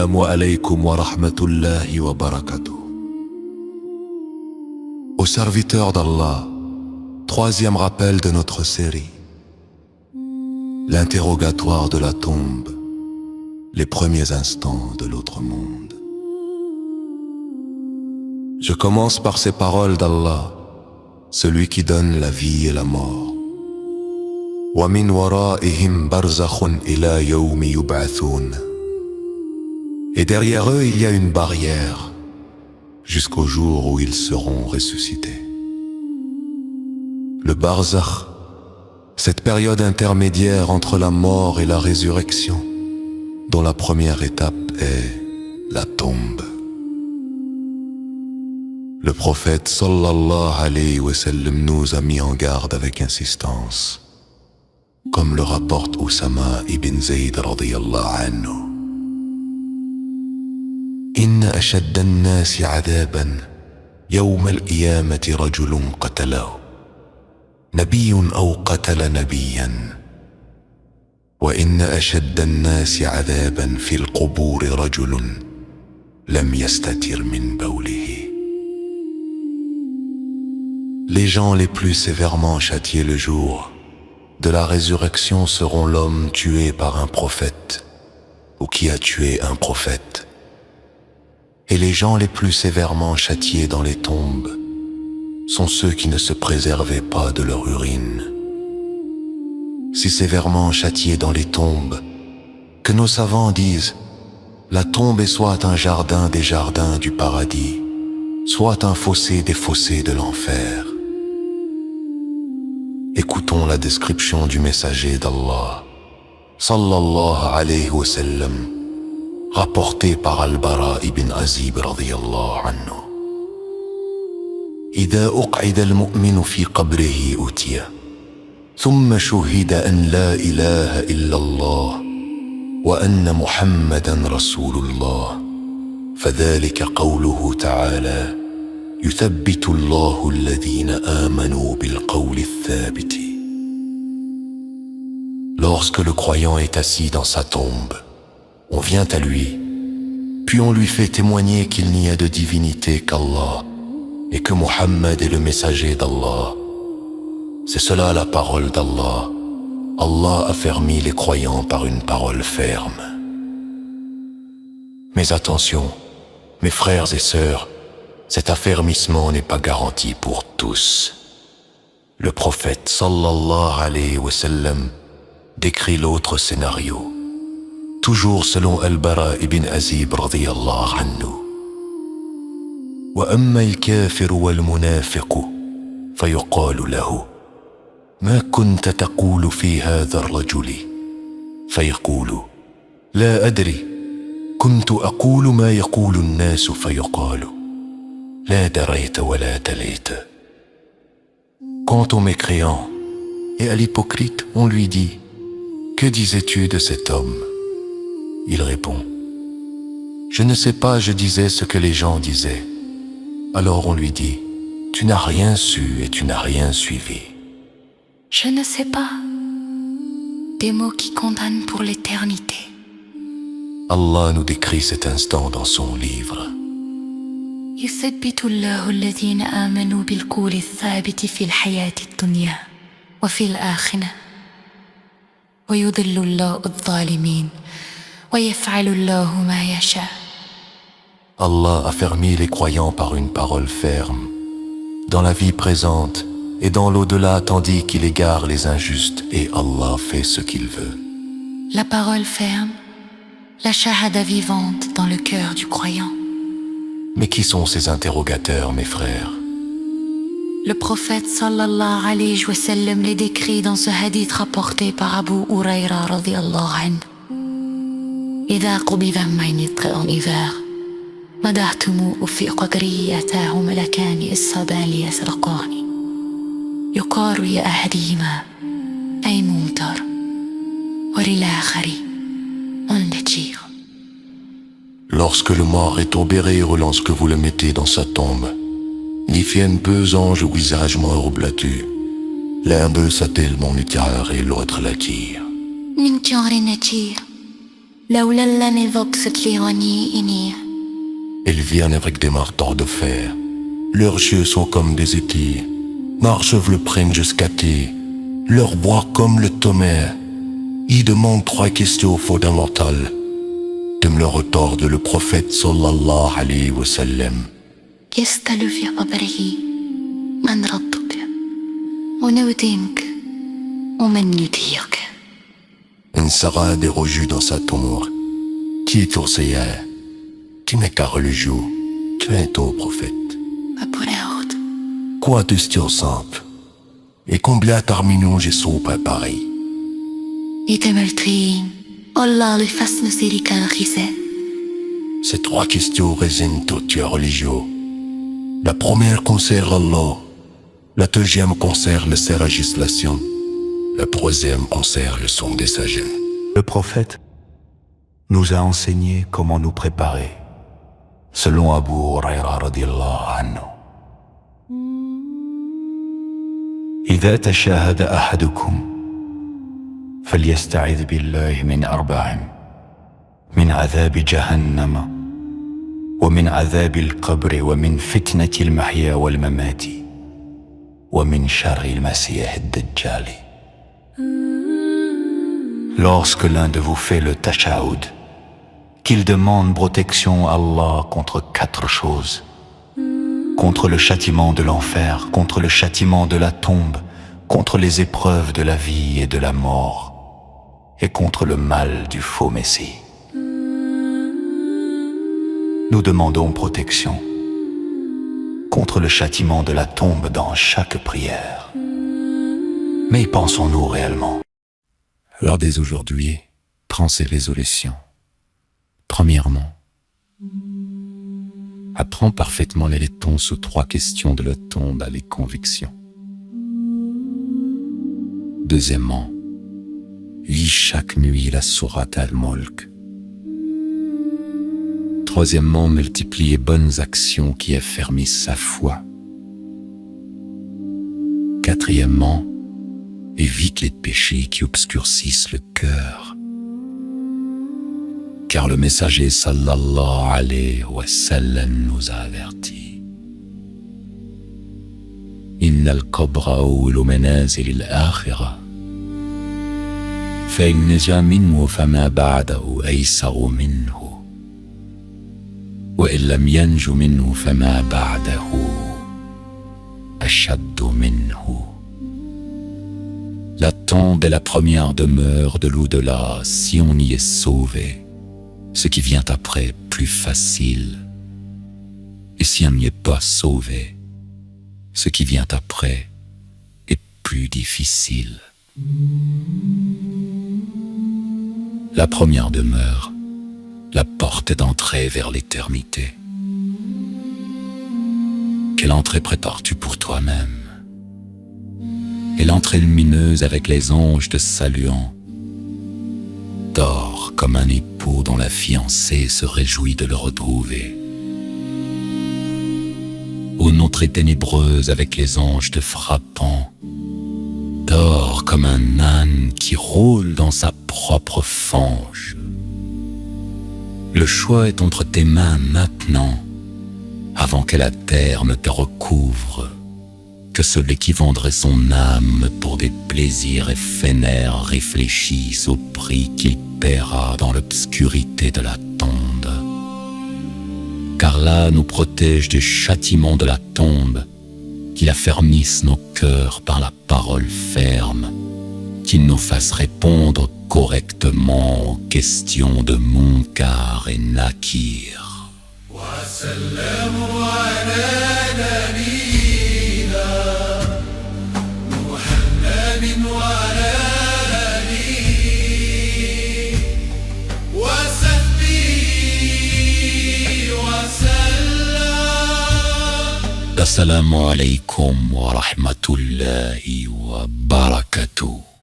Assalamu alaykum wa rahmatullahi wa barakatuh. Aux serviteurs d'Allah, troisième rappel de notre série. L'interrogatoire de la tombe, les premiers instants de l'autre monde. Je commence par ces paroles d'Allah, celui qui donne la vie et la mort. وَمِنْ وَرَائِهِمْ بَرْزَخٌ إِلَى يَوْمِ يُبْعَثُونَ. Et derrière eux, il y a une barrière, jusqu'au jour où ils seront ressuscités. Le barzakh, cette période intermédiaire entre la mort et la résurrection, dont la première étape est la tombe. Le prophète sallallahu alayhi wa sallam nous a mis en garde avec insistance, comme le rapporte Oussama ibn Zayd radiyallahu anhu. إن أشد الناس عذابا يوم القيامة رجل قتله نبي أو قتل نبيا وإن أشد الناس عذابا في القبور رجل لم يستتر من بوله. Les gens les plus sévèrement châtiés le jour de la résurrection seront l'homme tué par un prophète ou qui a tué un prophète. Et les gens les plus sévèrement châtiés dans les tombes sont ceux qui ne se préservaient pas de leur urine. Si sévèrement châtiés dans les tombes que nos savants disent la tombe est soit un jardin des jardins du paradis, soit un fossé des fossés de l'enfer. Écoutons la description du messager d'Allah, sallallahu alayhi wa sallam, rapporté par Al-Bara ibn Azib radiyallahu anhu. إذا أقعد المؤمن في قبره أتي ثم شهد أن لا إله إلا الله وأن محمدا رسول الله فذلك قوله تعالى يثبت الله الذين آمنوا بالقول الثابت. Lorsque le croyant est assis dans sa tombe, on vient à lui, puis on lui fait témoigner qu'il n'y a de divinité qu'Allah et que Muhammad est le messager d'Allah. C'est cela la parole d'Allah. Allah affermit les croyants par une parole ferme. Mais attention, mes frères et sœurs, cet affermissement n'est pas garanti pour tous. Le prophète sallallahu alayhi wa sallam décrit l'autre scénario. Toujours selon Al-Bara ibn Azib radiyallahu anhu. وأما الكافر والمنافق فيقال له ما كنت تقول في هذا الرجل فيقول لا أدري كنت أقول ما يقول الناس فيقال لا دريت ولا تليت. Quant au mécréant et à l'hypocrite, on lui dit que disais-tu de cet homme? Il répond je ne sais pas, je disais ce que les gens disaient. Alors on lui dit tu n'as rien su et tu n'as rien suivi. Je ne sais pas, des mots qui condamnent pour l'éternité. Allah nous décrit cet instant dans son livre. يثبت الله الذين آمنوا بالقول الثابت في الحياة الدنيا وفي الآخرة ويضل الله الظالمين ويفعل الله ما يشاء. Allah affermit les croyants par une parole ferme, dans la vie présente et dans l'au-delà, tandis qu'il égare les injustes et Allah fait ce qu'il veut. La parole ferme, la shahada vivante dans le cœur du croyant. Mais qui sont ces interrogateurs, mes frères? Le prophète sallallahu alayhi wa sallam les décrit dans ce hadith rapporté par Abu Hurayra radiyallahu anhu. إذا قبض من إذا مدحتم في قدري أتاه ملكان الصبان ليسرقاني يقال لأحدهما أي منكر وللآخر نجير. Lorsque le mort est obéré lorsque vous le mettez dans sa tombe, il viennent deux anges au visage mort battu. L'un d'eux s'appelle Munkar et l'autre Nakir. Munkar et Nakir. لولا لن évoque cette ironie inie. Ils viennent avec des marteaux de fer. Leurs yeux sont comme des étis. Leurs cheveux prennent jusqu'à thé. Leur voix comme le tonnerre. Ils demandent 3 questions fondamentales. Dem le retord de le prophète sallallahu alayhi wa sallam. يسأل في قبره من ربك ومن دينك ومن نبيك. Il sera dérogé dans sa tombe. Qui est ton Seigneur? Qui n'est qu'un religieux? Qui est ton prophète? أبو Quoi question simple? Et combien terminons j'ai sont préparés? يتمرتين الله لفسن سيرك الخزان. Ces 3 questions résument tout tes religieux. La première concerne Allah. La deuxième concerne la législation. La troisième concerne le son des sages. Le prophète nous a enseigné comment nous préparer, selon Abu Huraira radiyallahu anhu. إذا تشاهد أحدكم فليستعذ بالله من 4: من عذاب جهنم ومن عذاب القبر ومن فتنة المحيا والممات ومن شر المسيح الدجال. Lorsque l'un de vous fait le tashahhud, qu'il demande protection à Allah contre 4 choses: contre le châtiment de l'enfer, contre le châtiment de la tombe, contre les épreuves de la vie et de la mort, et contre le mal du faux Messie. Nous demandons protection contre le châtiment de la tombe dans chaque prière. Mais y pensons-nous réellement? Alors dès aujourd'hui, prends ces résolutions. Premièrement, apprends parfaitement les réponses aux 3 questions de la tombe avec conviction. Deuxièmement, lis chaque nuit la sourate Al-Mulk. Troisièmement, multiplie les bonnes actions qui affermissent sa foi. Quatrièmement, évite les péchés qui obscurcissent le cœur. Car le messager sallallahu alayhi wa sallam nous a avertis. Inna al-qabra awwalu manazil al-akhirah. فإن نجا منه فما بعده أيسر منه وإن لم ينج منه فما بعده أشد منه. La tombe est la première demeure de l'au-delà si on y est sauvé. Ce qui vient après plus facile. Et si on n'y est pas sauvé, ce qui vient après est plus difficile. La première demeure, la porte d'entrée vers l'éternité. Quelle entrée prépares-tu pour toi-même? Et l'entrée lumineuse avec les anges te saluant. Dors comme un époux dont la fiancée se réjouit de le retrouver. Une entrée ténébreuse avec les anges te frappant. Dors comme un âne qui roule dans sa propre fange. Le choix est entre tes mains maintenant, avant que la terre ne te recouvre, que celui qui vendrait son âme pour des plaisirs éphémères réfléchisse au prix qu'il paiera dans l'obscurité de la tombe. Car là nous protège du châtiment de la tombe, qu'il affermisse nos cœurs par la parole ferme, qu'il nous fasse répondre correctement aux questions de Munkar et Nakir. Assalamu alaikum wa rahmatullahi wa barakatuh.